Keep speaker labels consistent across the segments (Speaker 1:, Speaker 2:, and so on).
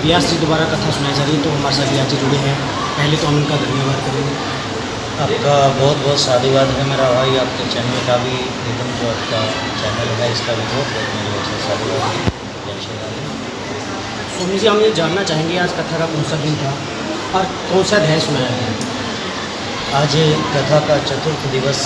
Speaker 1: व्यास जी दोबारा कथा सुनाई जा रही है, तो हमारे साथ व्यास जी जुड़े हैं। पहले तो हम उनका धन्यवाद करेंगे।
Speaker 2: आपका बहुत बहुत साधुवाद है मेरा भाई। आपके चैनल का भी एकदम जो आपका चैनल है इसका भी बहुत बहुत मेरी वजह से साधुवाद। जय श्री राम।
Speaker 1: स्वामी जी, हम ये जानना चाहेंगे आज कथा का कौन सा दिन था और कौन सा अध्याय सुनाया गया?
Speaker 2: आज कथा का चतुर्थ दिवस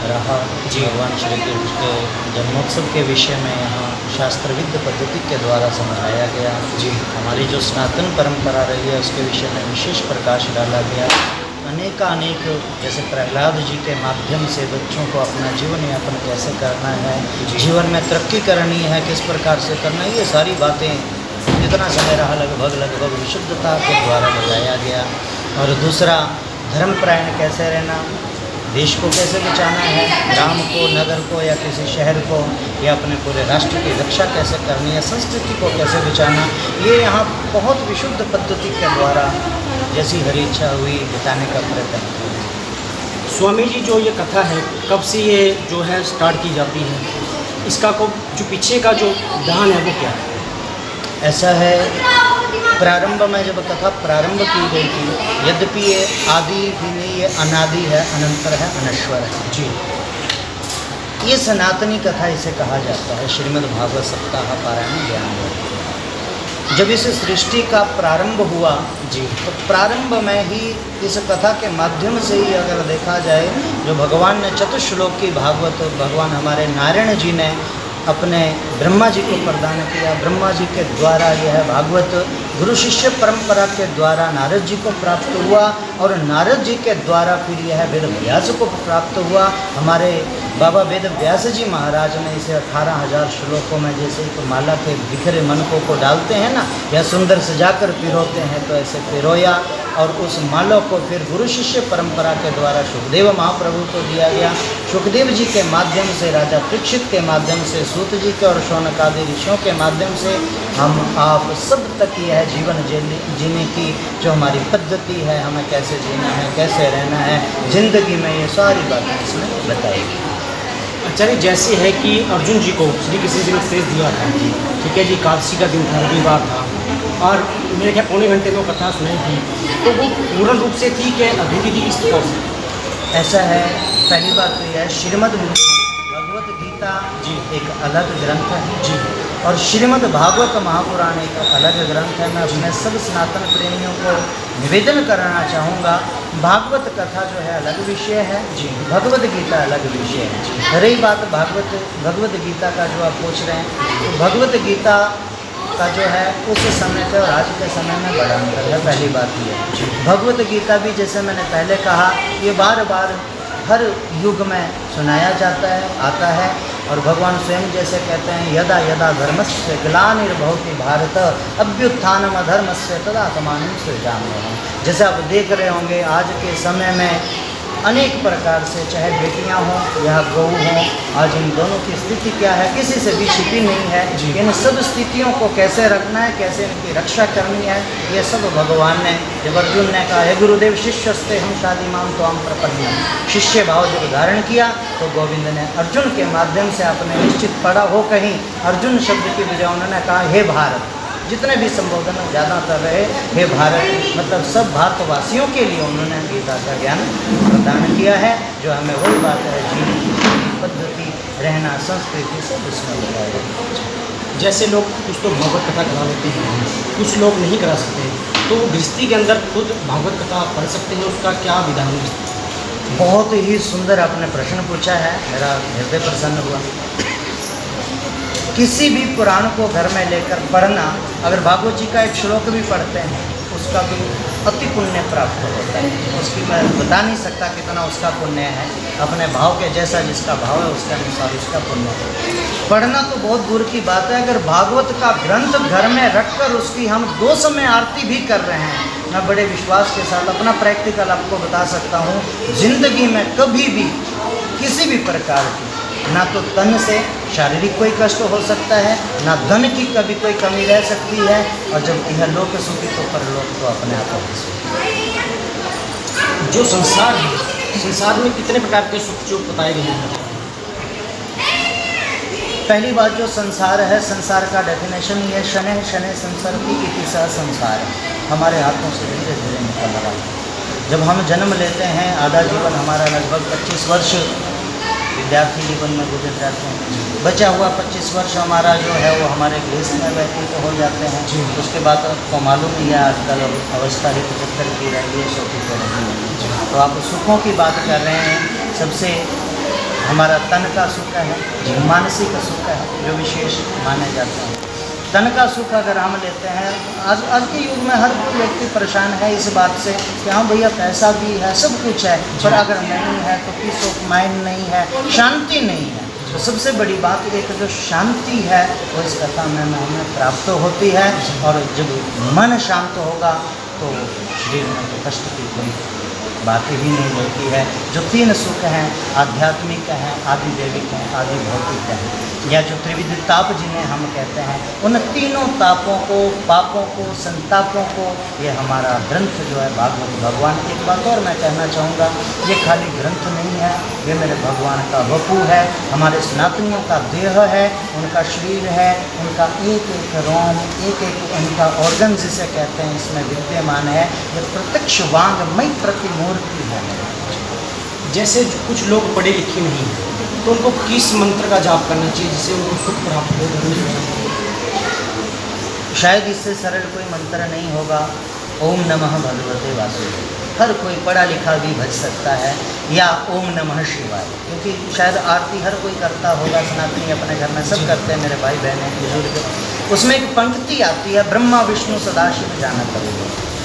Speaker 2: रहा।
Speaker 1: जी।
Speaker 2: भगवान श्री कृष्ण के जन्मोत्सव के विषय में यहाँ शास्त्रविद पद्धति के द्वारा समझाया गया।
Speaker 1: जी।
Speaker 2: हमारी जो सनातन परंपरा रही है उसके विषय में विशेष प्रकाश डाला गया। अनेक जैसे प्रहलाद जी के माध्यम से बच्चों को अपना जीवन यापन कैसे करना है, जीवन में तरक्की करनी है, किस प्रकार से करना है, ये सारी बातें जितना समय रहा लगभग विशुद्धता के द्वारा बताया गया। और दूसरा, धर्मपरायण कैसे रहना, देश को कैसे बचाना है, ग्राम को, नगर को या किसी शहर को या अपने पूरे राष्ट्र की रक्षा कैसे करनी है, संस्कृति को कैसे बचाना, ये यहाँ बहुत विशुद्ध पद्धति के द्वारा जैसी हरी इच्छा हुई बताने का प्रयत्न किया।
Speaker 1: स्वामी जी, जो ये कथा है कब से ये जो है स्टार्ट की जाती है, इसका को जो पीछे का जो विधान है वो क्या है?
Speaker 2: ऐसा है, प्रारंभ में जब कथा प्रारंभ की गई थी, यद्यपि ये आदि भी नहीं, ये अनादि है, अनंतर है, अनश्वर है।
Speaker 1: जी।
Speaker 2: ये सनातनी कथा इसे कहा जाता है। श्रीमद् भागवत सप्ताह पारायण ज्ञान। जब इस सृष्टि का प्रारंभ हुआ
Speaker 1: जी,
Speaker 2: तो प्रारंभ में ही इस कथा के माध्यम से ही अगर देखा जाए, जो भगवान ने चतुश्लोकी भागवत भगवान हमारे नारायण जी ने अपने ब्रह्मा जी को प्रदान किया। ब्रह्मा जी के द्वारा यह भागवत गुरु शिष्य परंपरा के द्वारा नारद जी को प्राप्त हुआ और नारद जी के द्वारा फिर यह वेद व्यास को प्राप्त हुआ। हमारे बाबा वेद व्यास जी महाराज ने इसे 18,000 श्लोकों में जैसे एक माला के बिखरे मनकों को डालते हैं ना, या सुंदर सजाकर पिरोते हैं, तो ऐसे पिरोया और उस मालों को फिर गुरु शिष्य परंपरा के द्वारा सुखदेव महाप्रभु को दिया गया। सुखदेव जी के माध्यम से, राजा परीक्षित के माध्यम से, सूत जी के और शौनक आदि ऋषियों के माध्यम से हम आप सब तक यह जीवन जीने की जो हमारी पद्धति है, हमें कैसे जीना है, कैसे रहना है जिंदगी में, ये सारी बातें इसमें बताएगी।
Speaker 1: आचार्य, जैसे है कि अर्जुन जी को श्री कृष्ण जी ने उपदेश दिया था, ठीक है जी, एकादशी का दिन था, रविवार था, और मेरे ख्याल पौने घंटे में वो कथा सुनाई थी, तो वो पूर्ण रूप से थी कि अधूरी थी, किस प्रकार से?
Speaker 2: ऐसा है, पहली बात तो यह है, श्रीमद् भगवत गीता जी एक अलग ग्रंथ है जी, और श्रीमद् भागवत महापुराण एक अलग ग्रंथ है। मैं उसमें सब सनातन प्रेमियों को निवेदन करना चाहूँगा, भागवत कथा जो है अलग विषय है जी, भगवत गीता अलग विषय है। रही बात भगवत गीता का जो आप पूछ रहे हैं, तो भगवत गीता का जो है उस समय के और आज के समय में बड़ा अंतर है। पहली बात ये है, भगवत गीता भी जैसे मैंने पहले कहा, ये बार बार हर युग में सुनाया जाता है, आता है, और भगवान स्वयं जैसे कहते हैं, यदा यदा धर्मस्य ग्लानिर्भवति भारत अभ्युत्थानम अधर्मस्य तदात्मानं सृजाम्यहम्। जैसे आप देख रहे होंगे आज के समय में अनेक प्रकार से, चाहे बेटियां हों या गौ हों, आज इन दोनों की स्थिति क्या है किसी से भी छिपी नहीं है। इन सब स्थितियों को कैसे रखना है, कैसे इनकी रक्षा करनी है, ये सब भगवान ने, जब अर्जुन ने कहा हे गुरुदेव शिष्यस्ते हम शादीमाम तो हम प्रपन्नम, शिष्य भाव जब धारण किया तो गोविंद ने अर्जुन के माध्यम से आपने निश्चित पढ़ा हो कहीं, अर्जुन शब्द की बजाय उन्होंने कहा हे भारत। जितने भी संबोधन ज़्यादातर रहे हे भारत, मतलब सब भारतवासियों के लिए उन्होंने गीता का ज्ञान प्रदान किया है, जो हमें वही बात है जीवन की पद्धति, रहना, संस्कृति सब इसमें बताया।
Speaker 1: जैसे लोग कुछ तो भागवत कथा करा लेते हैं, कुछ लोग नहीं करा सकते, तो गृहस्थी के अंदर खुद भागवत कथा पढ़ सकते हैं, उसका क्या विधान है?
Speaker 2: बहुत ही सुंदर आपने प्रश्न पूछा है, मेरा हृदय प्रसन्न हुआ। किसी भी पुराण को घर में लेकर पढ़ना, अगर भागवत जी का एक श्लोक भी पढ़ते हैं उसका भी अति पुण्य प्राप्त होता है। उसकी मैं बता नहीं सकता कितना उसका पुण्य है, अपने भाव के जैसा जिसका भाव है उसके अनुसार उसका पुण्य है। पढ़ना तो बहुत दूर की बात है, अगर भागवत का ग्रंथ घर में रखकर उसकी हम 2 समय आरती भी कर रहे हैं, मैं बड़े विश्वास के साथ अपना प्रैक्टिकल आपको बता सकता हूँ, जिंदगी में कभी भी किसी भी प्रकार की ना तो तन से शारीरिक कोई कष्ट हो सकता है, ना धन की कभी कोई कमी रह सकती है, और जब यह लोक सुखी तो परलोक तो अपने आप होगी।
Speaker 1: जो संसार है, संसार में कितने प्रकार के सुख जो बताए गए हैं?
Speaker 2: पहली बात जो संसार है, संसार का डेफिनेशन ये शनैः शनैः संसरति इति सः संसार है, हमारे हाथों से धीरे धीरे निकल रहा है। जब हम जन्म लेते हैं, आधा जीवन हमारा लगभग 25 वर्ष विद्यार्थी जीवन में गुजर जाते हैं। बचा हुआ 25 वर्ष हमारा जो है वो हमारे गृहस्थ में व्यतीत हो जाते हैं। उसके बाद आपको मालूम ही है आजकल अवस्था ही 75 की रह गई है, 100 की तो रही है। तो आप सुखों की बात कर रहे हैं। सबसे हमारा तन का सुख है, मानसिक सुख है जो विशेष माने जाते हैं। तन का सुख अगर हम लेते हैं, आज के युग में हर कोई व्यक्ति परेशान है इस बात से कि हाँ भैया पैसा भी है, सब कुछ है, पर अगर नहीं है तो पीस ऑफ माइंड नहीं है, शांति नहीं है। तो सबसे बड़ी बात एक जो शांति है वो इस कथा में हमें प्राप्त होती है। और जब मन शांत होगा तो शरीर में तो कष्ट की कोई बात ही नहीं होती है। जो तीन सुख हैं, आध्यात्मिक हैं, आदि दैविक हैं, आदि भौतिक हैं, या जो त्रिविध ताप जिन्हें हम कहते हैं, उन तीनों तापों को, पापों को, संतापों को ये हमारा ग्रंथ जो है भागवत भगवान। एक बात और मैं कहना चाहूँगा, ये खाली ग्रंथ नहीं है, ये मेरे भगवान का वपु है, हमारे सनातनियों का देह है, उनका शरीर है, उनका एक एक रोम, एक एक उनका ऑर्गन जिसे कहते हैं इसमें विद्यमान है। ये प्रत्यक्ष वांगमय प्रतिमूर्ति है।
Speaker 1: जैसे कुछ लोग पढ़े लिखे नहीं हैं, तो उनको किस मंत्र का जाप करना चाहिए जिससे उनको सुख प्राप्त हो?
Speaker 2: शायद इससे सरल कोई मंत्र नहीं होगा। ओम नमः भगवते वासुदेव, हर कोई पढ़ा लिखा भी भज सकता है, या ओम नमः शिवाय, क्योंकि शायद आरती हर कोई करता होगा, सनातनी अपने घर में सब करते हैं, मेरे भाई बहनें बुजुर्ग। उसमें एक पंक्ति आती है, ब्रह्मा विष्णु सदाशिव जानत हरि।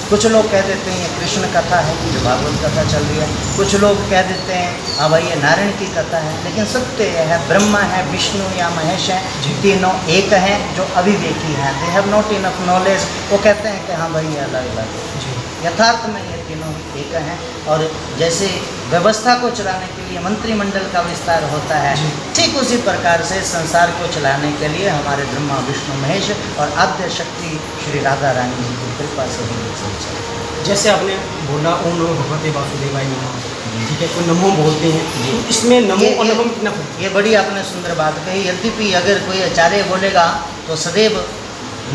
Speaker 2: कुछ लोग कह देते हैं ये कृष्ण कथा है, जो भागवत कथा चल रही है। कुछ लोग कह देते हैं हाँ भाई ये नारायण की कथा है। लेकिन सत्य यह है, ब्रह्मा है, विष्णु या महेश है, तीनों एक हैं जो अविवेकी हैं। They have not enough knowledge. वो कहते हैं कि हाँ भाई ये अलग अलग है। यथार्थ में ये तीनों एक हैं। और जैसे व्यवस्था को चलाने के लिए मंत्रिमंडल का विस्तार होता है, ठीक उसी प्रकार से संसार को चलाने के लिए हमारे ब्रह्मा विष्णु महेश और आद्य शक्ति श्री राधा रानी जी की कृपा से ही संसार।
Speaker 1: जैसे आपने बोला ओम नमो भगवते वासुदेवाय नमः, ठीक है, कोई नमो बोलते हैं, तो इसमें नमो और नमो कितना फर्क?
Speaker 2: ये बड़ी आपने सुंदर बात कही। यद्यपि अगर कोई आचार्य बोलेगा तो सदैव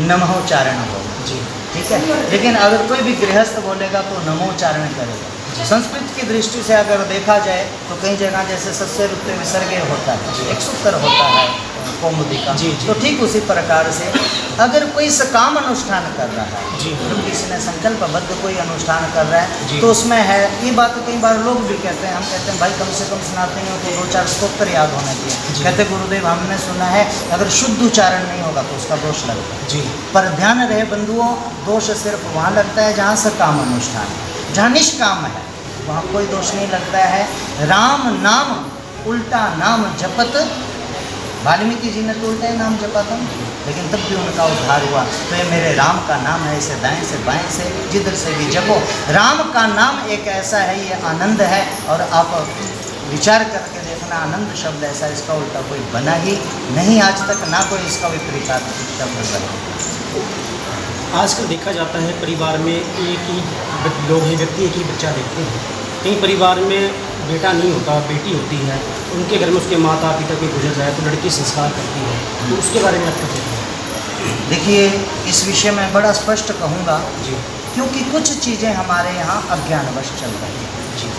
Speaker 2: नमोच्चारण होगा,
Speaker 1: जी
Speaker 2: ठीक है, लेकिन अगर कोई भी गृहस्थ बोलेगा तो नमोच्चारण करेगा। संस्कृत की दृष्टि से अगर देखा जाए तो कई जगह जैसे सस्य रुत्ते विसर्गे होता है, एक सूत्र होता है कौमुदी का, तो ठीक उसी प्रकार से अगर कोई सकाम अनुष्ठान कर रहा है, तो किसी ने संकल्पबद्ध कोई अनुष्ठान कर रहा है तो उसमें है ये बात। कई बार लोग भी कहते हैं, हम कहते हैं भाई कम से कम सनातनियों को 2-4 स्तोत्र याद होने चाहिए। कहते गुरुदेव हमने सुना है अगर शुद्ध उच्चारण नहीं होगा तो उसका दोष लगता है। जी, पर ध्यान रहे बंधुओं, दोष सिर्फ वहाँ लगता है जहाँ सकाम अनुष्ठान है। जहाँ निष्काम है वहाँ कोई दोष नहीं लगता है। राम नाम उल्टा नाम जपत, वाल्मीकि जी ने तो उल्टा ही नाम जपा था, लेकिन तब भी उनका उद्धार हुआ। तो ये मेरे राम का नाम है, इसे दाएं से बाएं से जिधर से भी जपो। राम का नाम एक ऐसा है, ये आनंद है। और आप विचार करके देखना, आनंद शब्द ऐसा, इसका उल्टा कोई बना ही नहीं आज तक, ना कोई इसका विपरीतार्थक शब्द बना।
Speaker 1: आजकल देखा जाता है परिवार में एक ही लोग हैं, व्यक्ति एक ही बच्चा देखते हैं। कई परिवार में बेटा नहीं होता, बेटी होती है, उनके घर में उसके माता पिता कोई गुजर जाए तो लड़की संस्कार करती है, तो उसके बारे में आप क्या कहते हैं?
Speaker 2: देखिए, इस विषय में बड़ा स्पष्ट कहूँगा
Speaker 1: जी,
Speaker 2: क्योंकि कुछ चीज़ें हमारे यहाँ अज्ञानवश चल रही हैं। जी,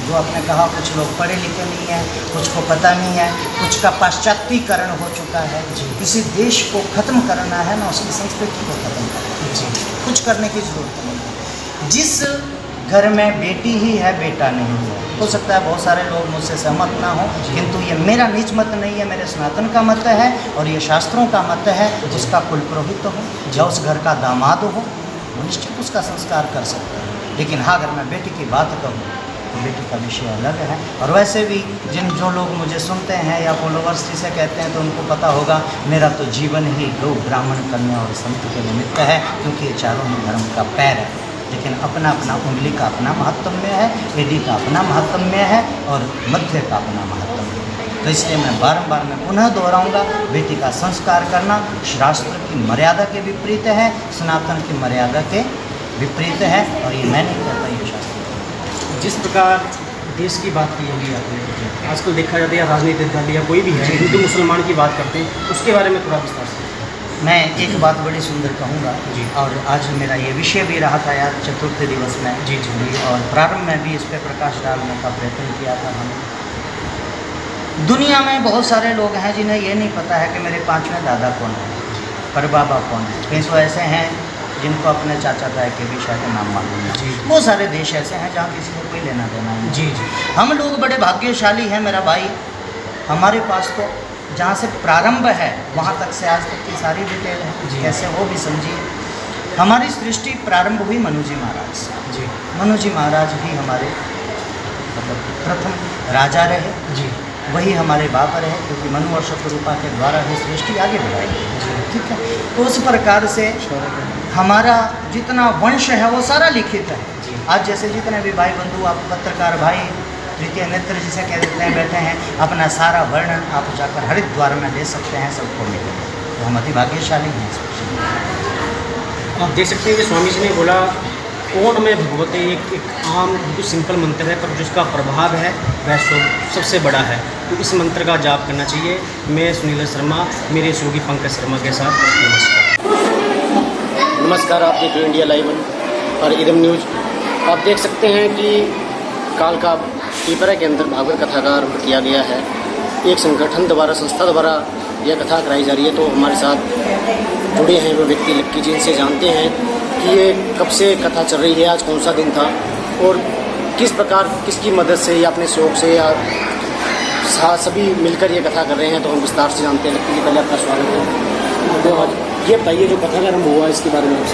Speaker 2: जो आपने कहा, कुछ लोग पढ़े लिखे नहीं हैं, कुछ को पता नहीं है, कुछ का पाश्चात्यीकरण हो चुका है। किसी देश को ख़त्म करना है ना, उसकी संस्कृति को ख़त्म करना है। जी, कुछ करने की ज़रूरत नहीं है। जिस घर में बेटी ही है, बेटा नहीं है, हो सकता है बहुत सारे लोग मुझसे सहमत ना हो, किंतु ये मेरा निज मत नहीं है, मेरे सनातन का मत है और ये शास्त्रों का मत है। उसका कुल पुरोहित हो या उस घर का दामाद हो, वो निश्चित उसका संस्कार कर सकता है। लेकिन हाँ, अगर मैं बेटी की बात करूँ तो बेटी का विषय अलग है। और वैसे भी जो लोग मुझे सुनते हैं या फॉलोवर्स जिसे कहते हैं, तो उनको पता होगा मेरा तो जीवन ही गौ, ब्राह्मण, कन्या और संत के निमित्त है, क्योंकि ये चारों ही धर्म का पैर है। लेकिन अपना अपना उंगली का अपना महत्म्य है, एडी का अपना महत्म्य है और मध्य का अपना महत्म्य है। तो इसलिए मैं बारंबार मैं पुनः दोहराऊंगा, बेटी का संस्कार करना शास्त्र की मर्यादा के विपरीत है, सनातन की मर्यादा के विपरीत है। और ये मैं नहीं कहता, ये शास्त्र।
Speaker 1: जिस प्रकार देश की बात की होगी आपने, आजकल देखा जाता है राजनीतिक दल या कोई भी है हिंदू मुसलमान की बात करते हैं, उसके बारे में थोड़ा विस्तार से।
Speaker 2: मैं एक बात बड़ी सुंदर कहूँगा
Speaker 1: जी।
Speaker 2: और आज मेरा ये विषय भी रहा था यार चतुर्थ दिवस में
Speaker 1: जी, जी।
Speaker 2: और प्रारंभ में भी इस पर प्रकाश डालने का प्रयत्न किया था हमने। दुनिया में बहुत सारे लोग हैं जिन्हें ये नहीं पता है कि मेरे पांचवें दादा कौन है, परबाबा कौन है। कई तो ऐसे हैं जिनको अपने चाचा ताया के भी शायद नाम मालूम है।
Speaker 1: जी।
Speaker 2: बहुत सारे देश ऐसे हैं जहाँ किसी को कोई लेना देना नहीं।
Speaker 1: जी जी
Speaker 2: हम लोग बड़े भाग्यशाली हैं मेरा भाई, हमारे पास तो जहाँ से प्रारंभ है वहाँ तक से आज तक की सारी डिटेल है।
Speaker 1: जी।
Speaker 2: कैसे वो भी समझिए। हमारी सृष्टि प्रारंभ हुई मनु जी महाराज से।
Speaker 1: जी
Speaker 2: मनु जी महाराज ही हमारे मतलब प्रथम राजा रहे,
Speaker 1: जी
Speaker 2: वही हमारे बाप रहे, क्योंकि मनु और शत्रुपा के द्वारा ही सृष्टि आगे बढ़ाई गई। ठीक है, तो उस प्रकार से हमारा जितना वंश है वो सारा लिखित है।
Speaker 1: जी।
Speaker 2: आज जैसे जितने भी भाई बंधु, आप पत्रकार भाई तृतीय नेत्र जिसे कह देते हैं बैठे हैं, अपना सारा वर्णन आप जाकर हरिद्वार में दे सकते हैं, सबको मिलेगा। तो हम अति भाग्यशाली हैं।
Speaker 1: आप देख सकते हैं कि स्वामी जी ने बोला कौन में भगवते, एक आम बिल्कुल सिंपल मंत्र है पर जिसका प्रभाव है वह सबसे बड़ा है। तो इस मंत्र का जाप करना चाहिए। मैं सुनील शर्मा मेरे सहयोगी पंकज शर्मा के साथ नमस्कार। आप देख रहे हैं इंडिया लाइव और इदम न्यूज। आप देख सकते हैं कि कालका पीपरा के अंदर भागवत कथा का आरंभ किया गया है। एक संगठन द्वारा, संस्था द्वारा यह कथा कराई जा रही है। तो हमारे साथ जुड़े हैं वो व्यक्ति लक्की जी, इनसे जानते हैं कि ये कब से कथा चल रही है, आज कौन सा दिन था और किस प्रकार किसकी मदद से या अपने शौक से या सभी मिलकर ये कथा कर रहे हैं। तो हम विस्तार से जानते हैं। लक्की जी, पहले आपका स्वागत है। तो ये बताइए जो कथा का आरंभ हुआ इसके बारे में आप।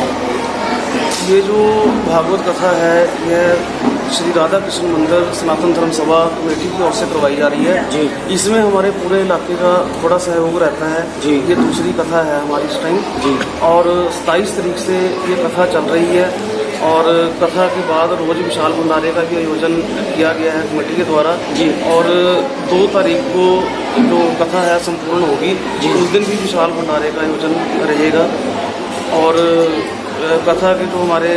Speaker 3: ये जो भागवत कथा है यह श्री राधा कृष्ण मंदिर सनातन धर्म सभा कमेटी की ओर से करवाई जा रही है।
Speaker 1: जी।
Speaker 3: इसमें हमारे पूरे इलाके का थोड़ा सहयोग रहता है।
Speaker 1: जी।
Speaker 3: ये दूसरी कथा है हमारी इस टाइम।
Speaker 1: जी।
Speaker 3: और 27 तारीख से ये कथा चल रही है और कथा के बाद रोज विशाल भंडारे का भी आयोजन किया गया है कमेटी के द्वारा।
Speaker 1: जी।
Speaker 3: और 2 तारीख को जो कथा है संपूर्ण होगी।
Speaker 1: जी।
Speaker 3: उस दिन भी विशाल भंडारे का आयोजन रहेगा। और कथा के जो हमारे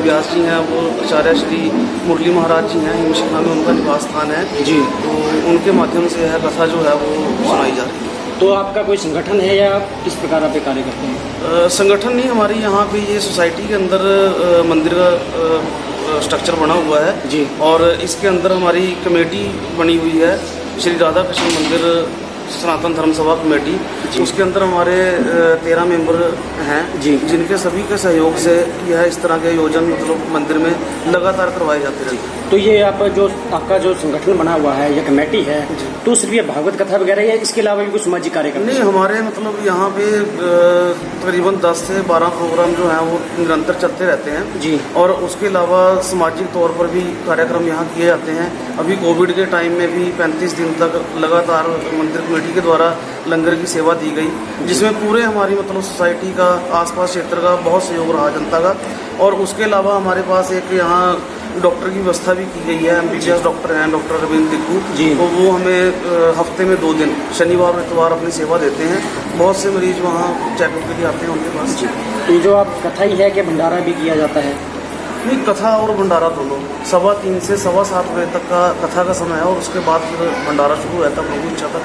Speaker 3: व्यास जी हैं वो आचार्य श्री मुरली महाराज जी हैं, हिमशिखा में उनका निवास स्थान है।
Speaker 1: जी।
Speaker 3: तो उनके माध्यम से यह कथा जो है वो सुनाई जा रही है।
Speaker 1: तो आपका कोई संगठन है या किस प्रकार आप ये कार्य करते हैं?
Speaker 3: संगठन नहीं, हमारी यहाँ पे ये सोसाइटी के अंदर मंदिर का स्ट्रक्चर बना हुआ है।
Speaker 1: जी।
Speaker 3: और इसके अंदर हमारी कमेटी बनी हुई है श्री राधा कृष्ण मंदिर सनातन धर्म सभा कमेटी। उसके अंदर हमारे 13 मेंबर हैं।
Speaker 1: जी।
Speaker 3: जिनके सभी के सहयोग से यह इस तरह के आयोजन मतलब मंदिर में लगातार करवाए जाते रहते हैं।
Speaker 1: तो ये आप जो आपका जो संगठन बना हुआ है या कमेटी है, तो सिर्फ ये भागवत कथा वगैरह या इसके अलावा भी कुछ सामाजिक कार्य करते हैं?
Speaker 3: नहीं, हमारे मतलब यहाँ पे तकरीबन 10 से 12 प्रोग्राम जो हैं वो निरंतर चलते रहते हैं।
Speaker 1: जी।
Speaker 3: और उसके अलावा सामाजिक तौर पर भी कार्यक्रम यहाँ किए जाते हैं। अभी कोविड के टाइम में भी 35 दिन तक लगातार मंदिर कमेटी के द्वारा लंगर की सेवा दी गई, जिसमें पूरे हमारी मतलब सोसाइटी का, आसपास क्षेत्र का बहुत सहयोग रहा जनता का। और उसके अलावा हमारे पास एक यहाँ डॉक्टर की व्यवस्था भी की गई है। MBBS डॉक्टर हैं, डॉक्टर रविंद्र दिग्गू
Speaker 1: जी।
Speaker 3: तो वो हमें हफ्ते में 2 दिन शनिवार और इतवार अपनी सेवा देते हैं। बहुत से मरीज वहाँ चेकअप के लिए आते हैं उनके पास।
Speaker 1: तो ये जो आप कथा ही है कि भंडारा भी किया जाता है?
Speaker 3: नहीं, कथा और भंडारा दोनों 3:15 से 7:15 बजे तक का कथा का समय है और उसके बाद फिर भंडारा शुरू रहता है प्रभु इच्छा तक।